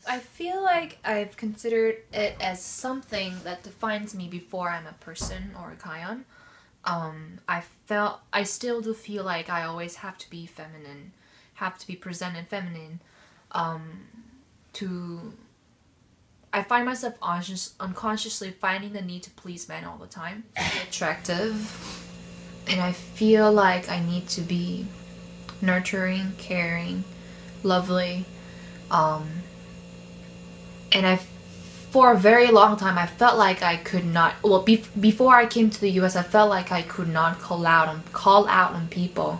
I feel like I've considered it as something that defines me before I'm a person or a kion. I still do feel like I always have to be feminine, have to be presented feminine. To I find myself unconsciously finding the need to please men all the time. Attractive, and I feel like I need to be nurturing, caring, lovely. And for a very long time, I felt like I could not. Well, before I came to the U.S., I felt like I could not call out on people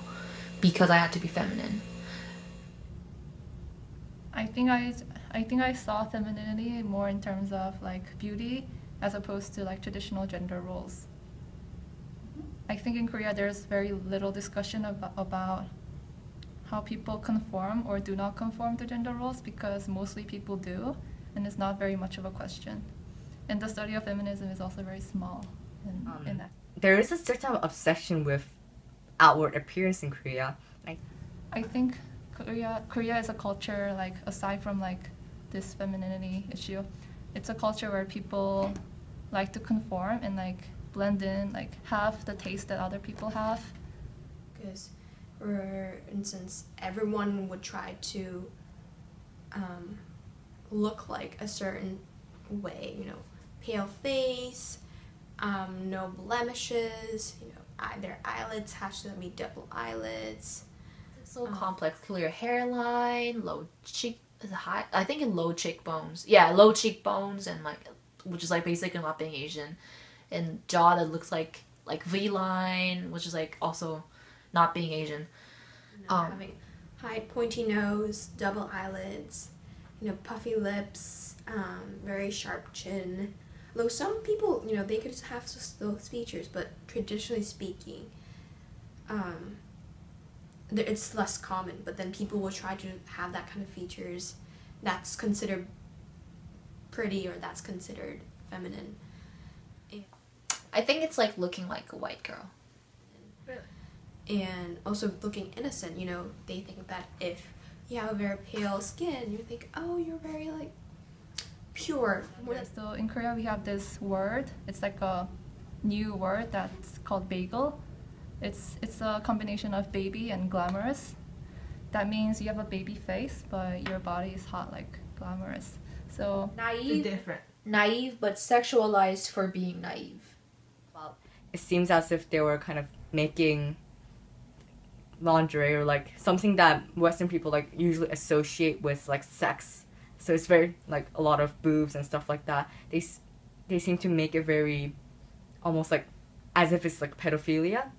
because I had to be feminine. I think I saw femininity more in terms of like beauty as opposed to like traditional gender roles. I think in Korea there's very little discussion about how people conform or do not conform to gender roles because mostly people do, and it's not very much of a question. And the study of feminism is also very small in that. There is a certain obsession with outward appearance in Korea. I think Korea is a culture, like aside from like this femininity issue, it's a culture where people like to conform and like blend in, like have the taste that other people have. Because, for instance, everyone would try to look like a certain way, you know, pale face, no blemishes, you know, their eyelids have to be double eyelids. It's so complex. Clear hairline, low cheek, high. I think in low cheekbones. Yeah, low cheekbones and like, which is like basically not being Asian, and jaw that looks like V line, which is like also not being Asian. Having high pointy nose, double eyelids, you know, puffy lips, very sharp chin. Though some people, you know, they could have those features, but traditionally speaking, it's less common. But then people will try to have that kind of features that's considered pretty or that's considered feminine. I think it's like looking like a white girl. And also looking innocent, you know, they think that if you have a very pale skin, you think, oh, you're very like pure. Yeah, so in Korea we have this word, it's like a new word that's called bagel. It's a combination of baby and glamorous. That means you have a baby face, but your body is hot like glamorous. So Naive but sexualized for being naive. Well, it seems as if they were kind of making lingerie or like something that Western people like usually associate with like sex. So it's very like a lot of boobs and stuff like that. They seem to make it very almost like as if it's like pedophilia.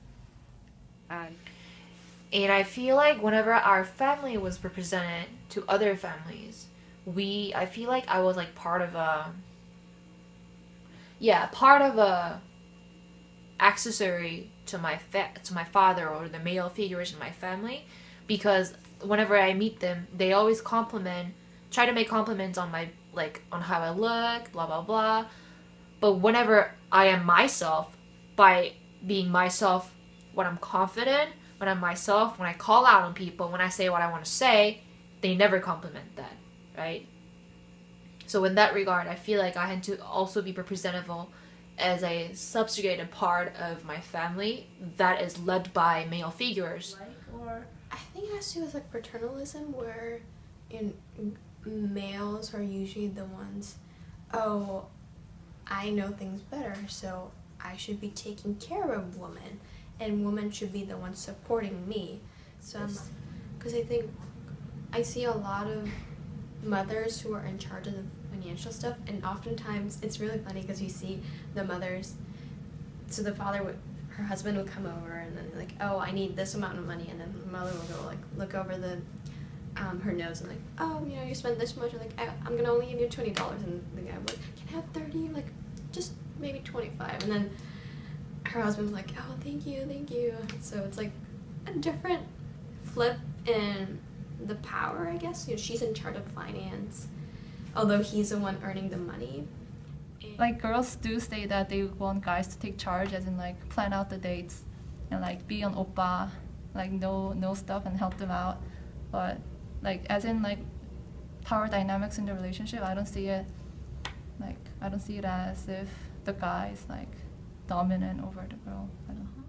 And I feel like whenever our family was represented to other families, I feel like I was like part of a accessory to my father or the male figures in my family, because whenever I meet them, they always try to make compliments on my on how I look, blah blah blah. But whenever I am myself, by being myself, when I'm confident, when I'm myself, when I call out on people, when I say what I want to say, they never compliment that, right? So in that regard, I feel like I had to also be representable as a subjugated part of my family that is led by male figures. I think it has to do with like paternalism, where males are usually the ones, oh, I know things better, so I should be taking care of women, and women should be the ones supporting me. So, because I think I see a lot of mothers who are in charge of the financial stuff, and oftentimes it's really funny because you see the mothers, so the her husband would come over and then like, oh, I need this amount of money, and then the mother will go like look over her nose and like, oh, you know, you spent this much, and like, I'm gonna only give you $20, and the guy would like, can I have 30? Like, just maybe 25, and then her husband was like, oh, thank you. So it's like a different flip in the power, I guess. You know, she's in charge of finance, although he's the one earning the money. like girls do say that they want guys to take charge, as in like plan out the dates and like be an oppa, like know stuff and help them out. But like as in like power dynamics in the relationship, I don't see it as if the guy is like dominant over the girl. I don't know.